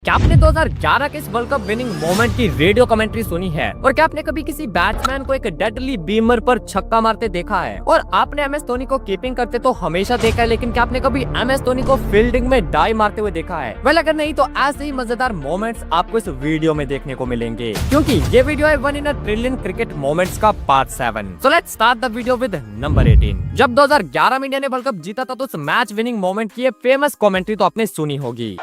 क्या आपने 2011 के इस वर्ल्ड कप विनिंग मोमेंट की रेडियो कमेंट्री सुनी है? और क्या आपने कभी किसी बैट्समैन को एक डेडली बीमर पर छक्का मारते देखा है? और आपने MS धोनी को कीपिंग करते तो हमेशा देखा है, लेकिन क्या आपने कभी MS धोनी को फील्डिंग में डाई मारते हुए देखा है? वेल, अगर नहीं तो ऐसे ही मजेदार मोमेंट्स आपको इस वीडियो में देखने को मिलेंगे, क्योंकि ये वीडियो है 1 इन अ ट्रिलियन क्रिकेट मोमेंट्स का part 7। So let's start the video with number 18। जब 2011 में इंडिया ने वर्ल्ड कप जीता था तो उस मैच विनिंग मोमेंट की फेमस कमेंट्री तो आपने सुनी होगी।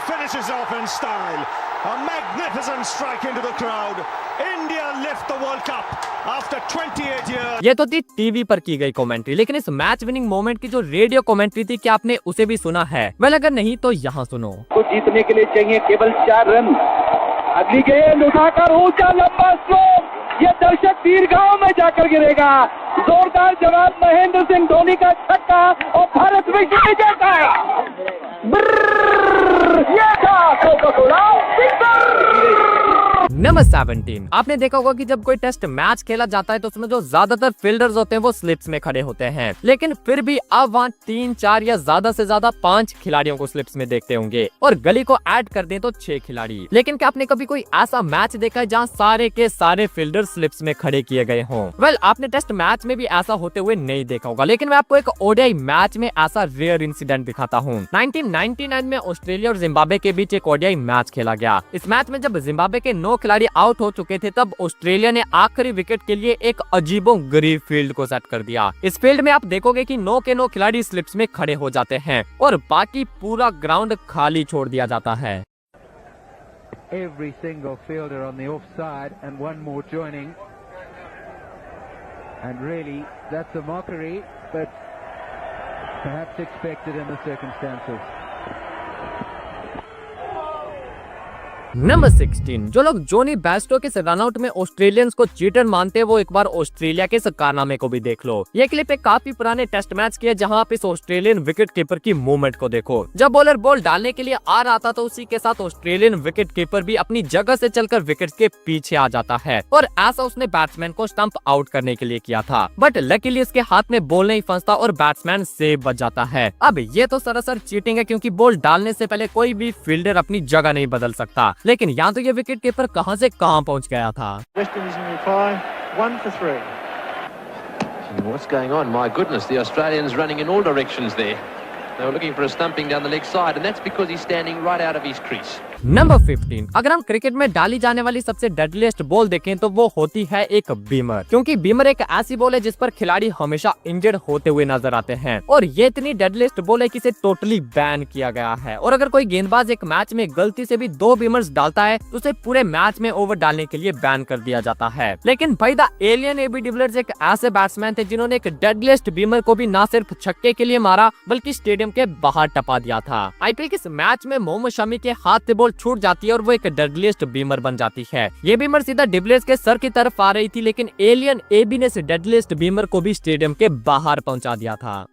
Finishes off in style. A magnificent strike into the crowd. India lift the World Cup after 28 years. ये तो थी टीवी पर की गई कमेंट्री, लेकिन इस मैच विनिंग मोमेंट की जो रेडियो कमेंट्री थी, क्या आपने उसे भी सुना है? वेल, अगर नहीं तो यहाँ सुनो। तो जीतने के लिए चाहिए केवल 4 रन। अगली गेंद उठाकर ऊंचा लंबा स्ट्रोक, ये दर्शक दीर्घाओं में जाकर गिरेगा। जोरदार जवाब, महेंद्र सिंह धोनी का छक्का और भारत विश्व विजेता है। ये था कोका-कोला नंबर 17। आपने देखा होगा कि जब कोई टेस्ट मैच खेला जाता है तो उसमें जो ज्यादातर फील्डर्स होते हैं वो स्लिप्स में खड़े होते हैं, लेकिन फिर भी अब वहाँ 3, 4 या ज्यादा से ज्यादा 5 खिलाड़ियों को स्लिप्स में देखते होंगे, और गली को ऐड कर दें तो 6 खिलाड़ी। लेकिन क्या आपने कभी कोई ऐसा मैच देखा है जहाँ सारे के सारे फील्डर स्लिप्स में खड़े किए गए हों? वेल, आपने टेस्ट मैच में भी ऐसा होते हुए नहीं देखा होगा, लेकिन मैं आपको एक ODI मैच में ऐसा रेयर इंसिडेंट दिखाता हूँ। 1999 में ऑस्ट्रेलिया और जिम्बाब्वे के बीच एक ODI मैच खेला गया। इस मैच में जब जिम्बाब्वे के 9 खिलाड़ी आउट हो चुके थे, तब ऑस्ट्रेलिया ने आखिरी विकेट के लिए एक अजीबोगरीब फील्ड को सेट कर दिया। इस फील्ड में आप देखोगे कि 9 के 9 खिलाड़ी स्लिप्स में खड़े हो जाते हैं और बाकी पूरा ग्राउंड खाली छोड़ दिया जाता है। Every single fielder on the offside and one more joining, and really that's a mockery, but perhaps expected in the circumstances. Number 16। जो लोग जोनी बेयरस्टो के रनआउट में ऑस्ट्रेलियंस को चीटर मानते हैं, वो एक बार ऑस्ट्रेलिया के इस कारनामे को भी देख लो। ये क्लिप एक काफी पुराने टेस्ट मैच की है, जहां आप इस ऑस्ट्रेलियन विकेट कीपर की मूवमेंट को देखो। जब बॉलर बॉल डालने के लिए आ रहा था तो उसी के साथ ऑस्ट्रेलियन विकेट कीपर भी अपनी जगह से चलकर विकेट के पीछे आ जाता है, और ऐसा उसने बैट्समैन को स्टंप आउट करने के लिए किया था। बट लकीली इसके हाथ में बॉल नहीं फंसता और बैट्समैन सेव बच जाता है। अब ये तो सरासर चीटिंग है, क्योंकि बॉल डालने से पहले कोई भी फील्डर अपनी जगह नहीं बदल सकता, लेकिन यहाँ तो ये विकेट कीपर कहां से कहां पहुंच गया था। What's going on? My goodness, the Australians running in all directions there. They were looking for a stumping down the leg side, and that's because he's standing right out of his crease. Number 15। अगर हम cricket में डाली जाने वाली सबसे deadliest ball देखें तो वो होती है एक बीमर, क्योंकि बीमर एक ऐसी बॉल है जिस पर खिलाड़ी हमेशा इंजर्ड होते हुए नजर आते हैं, और ये इतनी डेडलीस्ट बॉल है कि इसे टोटली बैन किया गया है। और अगर कोई गेंदबाज एक मैच में गलती से भी 2 बीमर्स डालता है तो उसे पूरे मैच में ओवर डालने के लिए बैन कर दिया जाता है। लेकिन भाई द एलियन AB डिविलियर्स एक ऐसे बैट्समैन थे जिन्होंने एक डेडलीस्ट बीमर को भी न सिर्फ छक्के के लिए मारा, बल्कि स्टेडियम के बाहर टपा दिया था। IPL के इस मैच में मोहम्मद शमी के हाथ से बॉल छूट जाती है और वो एक डेडलीस्ट बीमर बन जाती है। ये बीमर सीधा डिविलियर्स के सर की तरफ आ रही थी, लेकिन एलियन AB ने इस डेडलीस्ट बीमर को भी स्टेडियम के बाहर पहुंचा दिया था।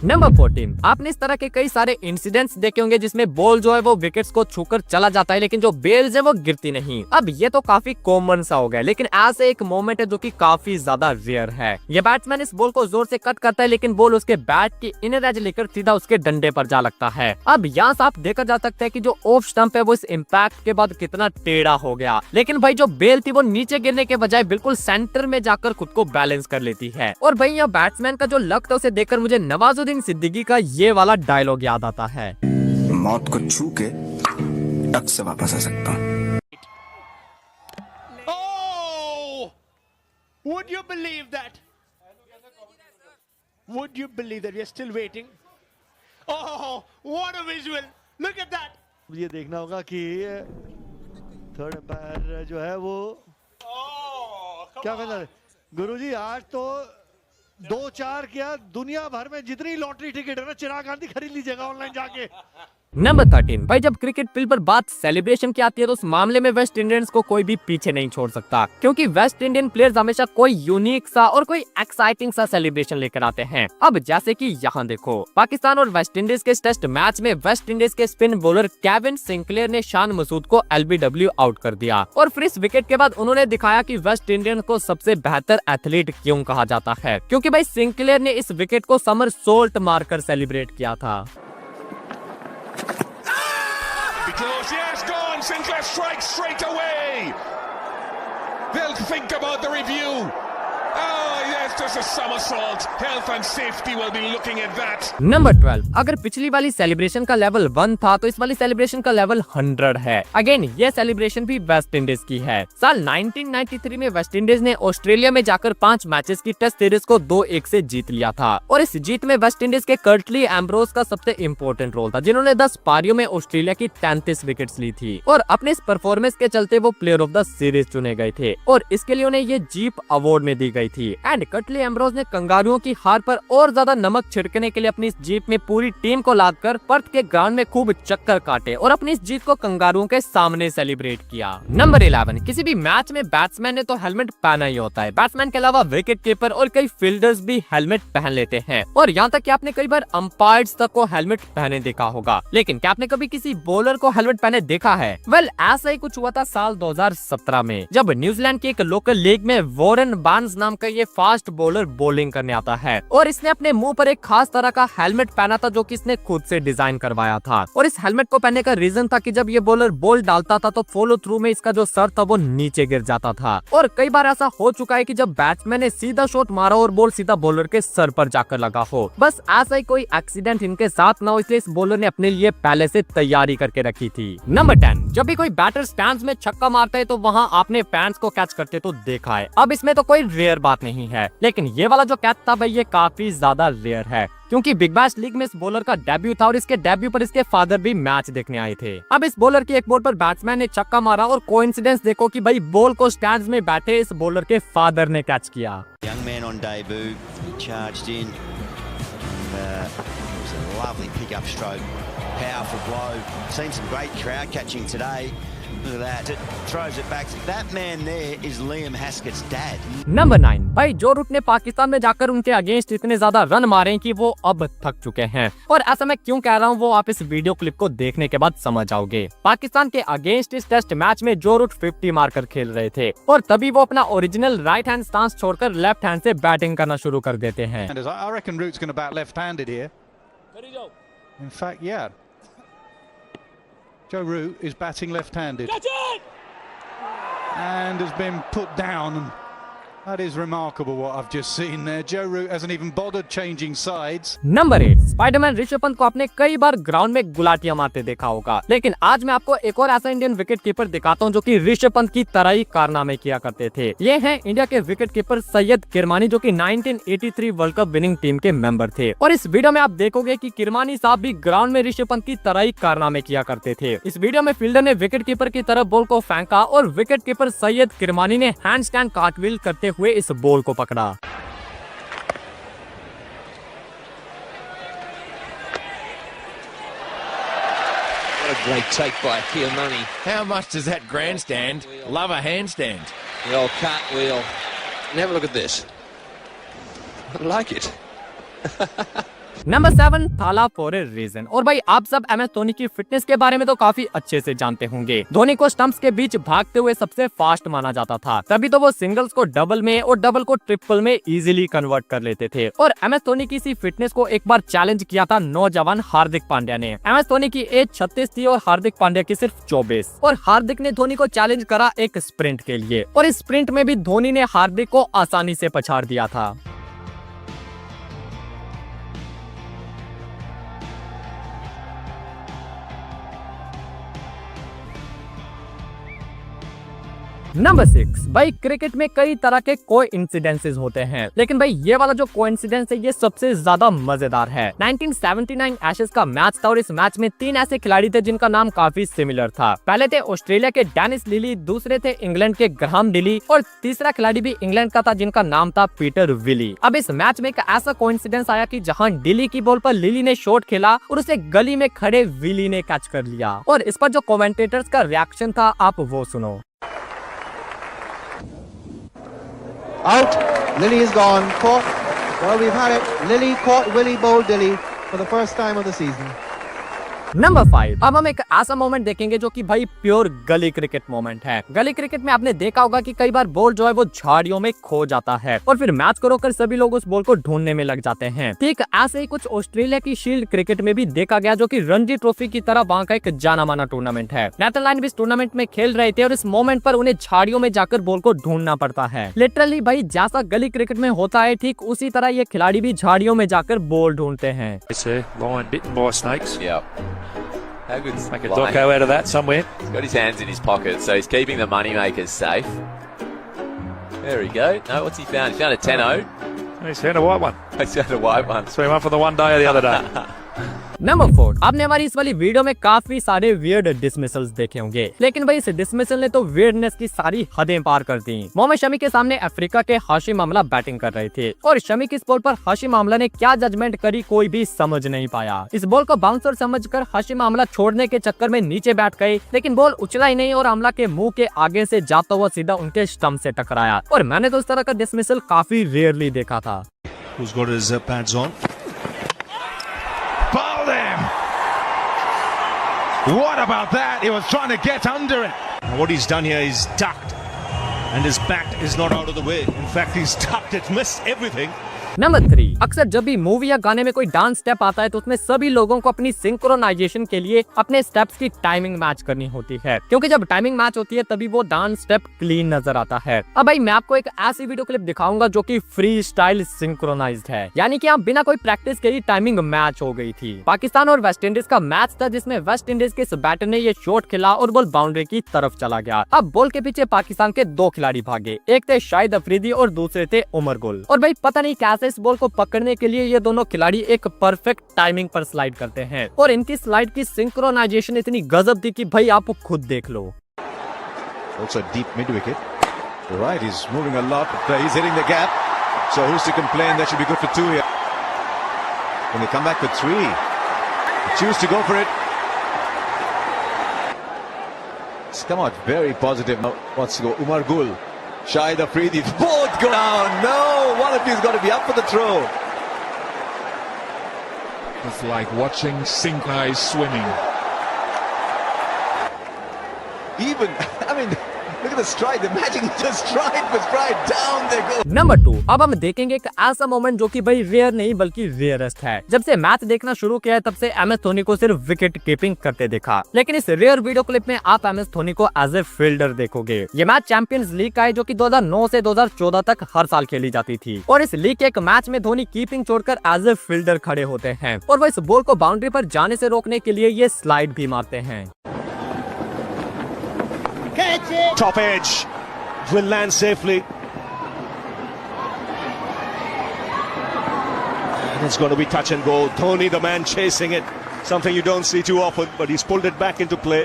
नंबर 14। आपने इस तरह के कई सारे इंसिडेंट्स देखे होंगे जिसमें बॉल जो है वो विकेट्स को छूकर चला जाता है, लेकिन जो बेल्स है वो गिरती नहीं। अब ये तो काफी कॉमन सा हो गया, लेकिन ऐसे एक मोमेंट है जो कि काफी ज्यादा रेयर है। ये बैट्समैन इस बॉल को जोर से कट करता है, लेकिन बॉल उसके बैट की इनर एज लेकर सीधा उसके डंडे पर जा लगता है। अब यहाँ से आप देखा जा सकता है कि जो ऑफ स्टंप है वो इस इम्पैक्ट के बाद कितना टेढ़ा हो गया, लेकिन भाई जो बेल थी वो नीचे गिरने के बजाय बिल्कुल सेंटर में जाकर खुद को बैलेंस कर लेती है। और भाई यहाँ बैट्समैन का जो लक था उसे देखकर मुझे नवाजुद्दीन सिद्दीकी का ये वाला डायलॉग याद आता है। मौत को छू के टक से वापस आ सकता हूँ। Would you believe that? Would you believe that we are still waiting? Oh, what a visual! Look at that! ये देखना होगा कि थर्ड एम्पायर जो है वो क्या कहता है गुरुजी, आज तो 2-4 क्या दुनिया भर में जितनी लॉटरी टिकट है ना, चिराग गांधी खरीद लीजिएगा ऑनलाइन जाके। नंबर 13, भाई जब क्रिकेट फील्ड पर बात सेलिब्रेशन की आती है तो उस मामले में वेस्ट इंडियंस को कोई भी पीछे नहीं छोड़ सकता, क्योंकि वेस्ट इंडियन प्लेयर्स हमेशा कोई यूनिक सा और कोई एक्साइटिंग सा सेलिब्रेशन लेकर आते हैं। अब जैसे कि यहाँ देखो, पाकिस्तान और वेस्ट इंडीज के टेस्ट मैच में वेस्ट इंडीज के स्पिन बॉलर केविन सिंक्लेयर ने शान मसूद को एलबीडब्ल्यू आउट कर दिया और फिर इस विकेट के बाद उन्होंने दिखाया कि वेस्ट इंडियन को सबसे बेहतर एथलीट क्यों कहा जाता है, क्योंकि भाई सिंक्लेयर ने इस विकेट को समर सोल्ट मारकर सेलिब्रेट किया था। Close, yes, gone. Sinclair strikes straight away. They'll think about the review. Oh, yes, just a somersault. Health and safety will be looking at that. Number 12, अगर पिछली वाली celebration का level 1 था तो इस वाली सेलिब्रेशन का लेवल 100 है। अगेन ये सेलिब्रेशन भी वेस्ट इंडीज की है। साल 1993 में वेस्ट इंडीज ने ऑस्ट्रेलिया में जाकर 5 मैचेस की टेस्ट सीरीज को 2-1 से जीत लिया था और इस जीत में वेस्ट इंडीज के कर्टली एम्ब्रोस का सबसे इम्पोर्टेंट रोल था, जिन्होंने 10 पारियों में ऑस्ट्रेलिया की 33 विकेट्स ली थी और अपने इस परफॉर्मेंस के चलते वो प्लेयर ऑफ द सीरीज चुने गए थे और इसके लिए उन्हें ये जीप अवार्ड में दी गई थी। एंड कर्टली एम्ब्रोस ने कंगारुओं की हार पर और ज्यादा नमक छिड़कने के लिए अपनी इस जीप में पूरी टीम को लादकर पर्थ के ग्राउंड में खूब चक्कर काटे और अपनी इस जीत को कंगारुओं के सामने सेलिब्रेट किया। नंबर 11, किसी भी मैच में बैट्समैन ने तो हेलमेट पहना ही होता है। बैट्समैन के अलावा विकेट कीपर और कई फील्डर्स भी हेलमेट पहन लेते हैं और यहाँ तक कि आपने कई बार अंपायर्स तक को हेलमेट पहने देखा होगा, लेकिन क्या आपने कभी किसी बॉलर को हेलमेट पहने देखा है? वेल, ऐसा ही कुछ हुआ था साल 2017 में, जब न्यूजीलैंड की एक लोकल लीग में वॉरेन बार्न्स नाम का ये फास्ट बॉलर बॉलिंग करने आता है और इसने अपने मुंह पर एक खास तरह का हेलमेट पहना था जो कि इसने खुद से डिजाइन करवाया था और इस हेलमेट को पहनने का रीजन था कि जब ये बॉलर बॉल डालता था तो फॉलो थ्रू में इसका जो सर था वो नीचे गिर जाता था और कई बार ऐसा हो चुका है कि जब बैट्समैन ने सीधा शॉट मारा और बॉल सीधा बॉलर के सर पर जाकर लगा हो। बस ऐसा ही कोई एक्सीडेंट इनके साथ ना हो, इसलिए इस बॉलर ने अपने लिए पहले से तैयारी करके रखी थी। नंबर 10, जब भी कोई बैटर स्टैंड्स में छक्का मारता है तो वहाँ आपने फैंस को कैच करते तो देखा है। अब इसमें तो कोई रेयर बात नहीं है, लेकिन ये वाला जो कैच था भाई ये काफी ज्यादा रेयर है, क्योंकि बिग बैश लीग में इस बॉलर का डेब्यू था और इसके डेब्यू पर इसके फादर भी मैच देखने आए थे। अब इस बॉलर की एक बॉल पर बैट्समैन ने छक्का मारा और कोइंसिडेंस देखो कि भाई बॉल को स्टैंड्स में बैठे इस बॉलर के फादर ने कैच किया। Young man on debut, he charged in. It was a lovely pick-up stroke, powerful blow. Seen some great crowd catching today. Look at that. It throws it back. That man there is Liam Haskett's dad. Number 9, भाई जो root ने पाकिस्तान में जाकर उनके against इतने ज्यादा run मारे कि वो अब थक चुके हैं और ऐसा मैं क्यों कह रहा हूँ वो आप इस वीडियो क्लिप को देखने के बाद समझ आओगे। पाकिस्तान के अगेंस्ट इस टेस्ट मैच में जो रूट 50 मारकर खेल रहे थे और तभी वो अपना ओरिजिनल राइट हैंड स्टांस छोड़कर लेफ्ट हैंड से बैटिंग करना शुरू कर देते हैं। I reckon Root's going to bat left-handed here. In fact, yeah. Joe Root is batting left-handed and has been put down. And that is remarkable what I've just seen there. Joe Root hasn't even bothered changing sides. Number 8, Spiderman Rishabh Pant को आपने कई बार ground में गुलाटियां मारते देखा होगा, लेकिन आज मैं आपको एक और ऐसा इंडियन विकेट कीपर दिखाता हूं जो कि ऋषभ पंत की तरह ही कारनामे किया करते थे। ये हैं इंडिया के विकेट कीपर सैयद किरमानी, जो कि 1983 वर्ल्ड कप विनिंग टीम के मेंबर थे और इस वीडियो में आप देखोगे कि किरमानी साहब भी ग्राउंड में ऋषभ पंत की तरह ही कारनामे किया करते थे। इस वीडियो में फील्डर ने विकेट कीपर की तरफ बॉल को फेंका और विकेट कीपर सैयद किरमानी ने हैंड स्टैंड कार्टव्हील करते हुए इस बॉल को पकड़ा। What a great take by Kirmani. How much does that grandstand love a handstand? The old cartwheel. And have a look at this. I like it. Number 7, थाला for a reason. और भाई आप सब MS Dhoni की fitness के बारे में तो काफी अच्छे से जानते होंगे। धोनी को स्टंप्स के बीच भागते हुए सबसे फास्ट माना जाता था, तभी तो वो सिंगल्स को डबल में और डबल को ट्रिपल में इजीली कन्वर्ट कर लेते थे। और MS धोनी की इसी फिटनेस को एक बार चैलेंज किया था नौजवान हार्दिक पांड्या ने। MS धोनी की एज 36 थी और हार्दिक पांड्या की सिर्फ 24 और हार्दिक ने धोनी को चैलेंज करा एक स्प्रिंट के लिए और इस स्प्रिंट में भी धोनी ने हार्दिक को आसानी से पछाड़ दिया था। नंबर 6, भाई क्रिकेट में कई तरह के कोइंसिडेंसेस होते हैं, लेकिन भाई ये वाला जो कोइंसिडेंस है ये सबसे ज्यादा मजेदार है। 1979 एशेज का मैच था और इस मैच में 3 ऐसे खिलाड़ी थे जिनका नाम काफी सिमिलर था। पहले थे ऑस्ट्रेलिया के डेनिस लिली, दूसरे थे इंग्लैंड के ग्राहम डिली और तीसरा खिलाड़ी भी इंग्लैंड का था जिनका नाम था पीटर विली। अब इस मैच में एक ऐसा कोइंसिडेंस आया कि जहां डिली की बॉल पर लिली ने शॉट खेला और उसे गली में खड़े विली ने कैच कर लिया, और इस पर जो कमेंटेटर्स का रिएक्शन था आप वो सुनो। Out. Lily is gone. Caught. Well, we've had it. Lily caught Willie bowled Dilly for the first time of the season. Number 5, अब हम एक ऐसा मोमेंट देखेंगे जो कि भाई प्योर गली क्रिकेट मोमेंट है। गली क्रिकेट में आपने देखा होगा कि कई बार बॉल जो है वो झाड़ियों में खो जाता है और फिर मैच को रोककर सभी लोग उस बॉल को ढूंढने में लग जाते हैं। ठीक ऐसे ही कुछ ऑस्ट्रेलिया की शील्ड क्रिकेट में भी देखा गया, जो कि रणजी ट्रॉफी की तरह वहाँ का एक जाना माना टूर्नामेंट है। नेदरलैंड भी इस टूर्नामेंट में खेल रहे थे और इस मोमेंट पर उन्हें झाड़ियों में जाकर बॉल को ढूंढना पड़ता है। लिटरली भाई जैसा गली क्रिकेट में होता है ठीक उसी तरह ये खिलाड़ी भी झाड़ियों में जाकर बॉल ढूंढते हैं। How good's Make a ducko out of that somewhere. He's got his hands in his pockets, so he's keeping the money makers safe. There we go. No, what's he found? He's found a 10-0. He's found a white one. He's found a white one. So he went for the one day or the other day. Number 4, आपने हमारी इस वाली video में काफी सारे weird dismissals देखे होंगे, लेकिन भाई इस डिसमिसल ने तो वियर्डनेस की सारी हदें पार कर दी। मोहम्मद शमी के सामने अफ्रीका के हाशिम आमला बैटिंग कर रहे थे और शमी की इस बॉल पर हाशिम आमला ने क्या जजमेंट करी कोई भी समझ नहीं पाया। इस बॉल को बाउंसर समझकर हाशिम आमला छोड़ने के चक्कर में नीचे बैठ गए, लेकिन बॉल उछला ही नहीं और आमला के मुंह के आगे से जाता हुआ सीधा उनके स्टंप से टकराया। और मैंने तो इस तरह का डिसमिसल काफी रेयरली देखा था। Who's got his pads on? What about that? He was trying to get under it. And what he's done here is ducked, and his bat is not out of the way. In fact, he's ducked it, missed everything. Number 3, अक्सर जब भी movie या गाने में कोई dance step आता है तो उसमें सभी लोगों को अपनी सिंक्रोनाइजेशन के लिए अपने स्टेप्स की टाइमिंग मैच करनी होती है, क्योंकि जब टाइमिंग मैच होती है तभी वो डांस स्टेप क्लीन नजर आता है। अब भाई मैं आपको एक ऐसी वीडियो क्लिप दिखाऊंगा जो कि फ्री स्टाइल सिंक्रोनाइज्ड है, यानी कि आप बिना कोई प्रैक्टिस के ही टाइमिंग मैच हो गई थी। पाकिस्तान और वेस्ट इंडीज का मैच था जिसमें वेस्ट इंडीज के इस बैटर ने ये शॉट खेला और बॉल बाउंड्री की तरफ चला गया। अब बॉल के पीछे पाकिस्तान के 2 खिलाड़ी भागे, एक थे शाहिद अफरीदी और दूसरे थे उमर गुल। और भाई पता नहीं कैसे इस बॉल को पकड़ने के लिए ये दोनों खिलाड़ी एक परफेक्ट टाइमिंग पर स्लाइड करते हैं और इनकी स्लाइड की सिंक्रोनाइजेशन इतनी गजब थी कि भाई आप खुद देख लो। Also deep mid wicket. Right, he's moving a lot. He's hitting the gap. So who's to complain? That should be good for 2 here. When they come back for 3, they choose to go for it. It's come out very positive. Now what's to go? Umar Gul, Shahid Afridi, both go down. No, one of these got to be up for the throw. It's like watching synchronized swimming. Even, I mean, look at the stride. The magic is just stride for stride. Down they go. Number 2, अब हम देखेंगे एक ऐसा moment जो कि भाई rare नहीं बल्कि रेयरेस्ट है। जब से मैच देखना शुरू किया है तब से एम एस धोनी को सिर्फ विकेट कीपिंग करते देखा, लेकिन इस रेयर वीडियो क्लिप में आप एम एस धोनी को एज ए फील्डर देखोगे। ये मैच चैंपियंस लीग का है जो कि 2009 से 2014 तक हर साल खेली जाती थी और इस लीग के एक मैच में धोनी कीपिंग छोड़कर एज ए फील्डर खड़े होते हैं और वो इस बॉल को बाउंड्री पर जाने से रोकने के लिए ये स्लाइड भी मारते हैं। Top edge will land safely. And it's going to be touch and go. Dhoni, the man chasing it. Something you don't see too often, but he's pulled it back into play.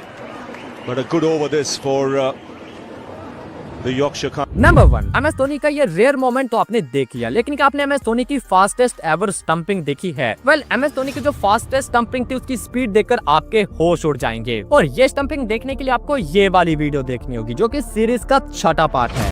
But a good over this for the Yorkshire Cup. Number 1, M S Dhoni का ये rare moment तो आपने देख लिया, लेकिन क्या आपने M S Dhoni की फास्टेस्ट एवर स्टंपिंग देखी है? वेल, एम एस धोनी की जो फास्टेस्ट स्टंपिंग थी उसकी स्पीड देखकर आपके होश उड़ जाएंगे और ये स्टंपिंग देखने के लिए आपको ये वाली वीडियो देखनी होगी जो कि सीरीज का 6था पार्ट है।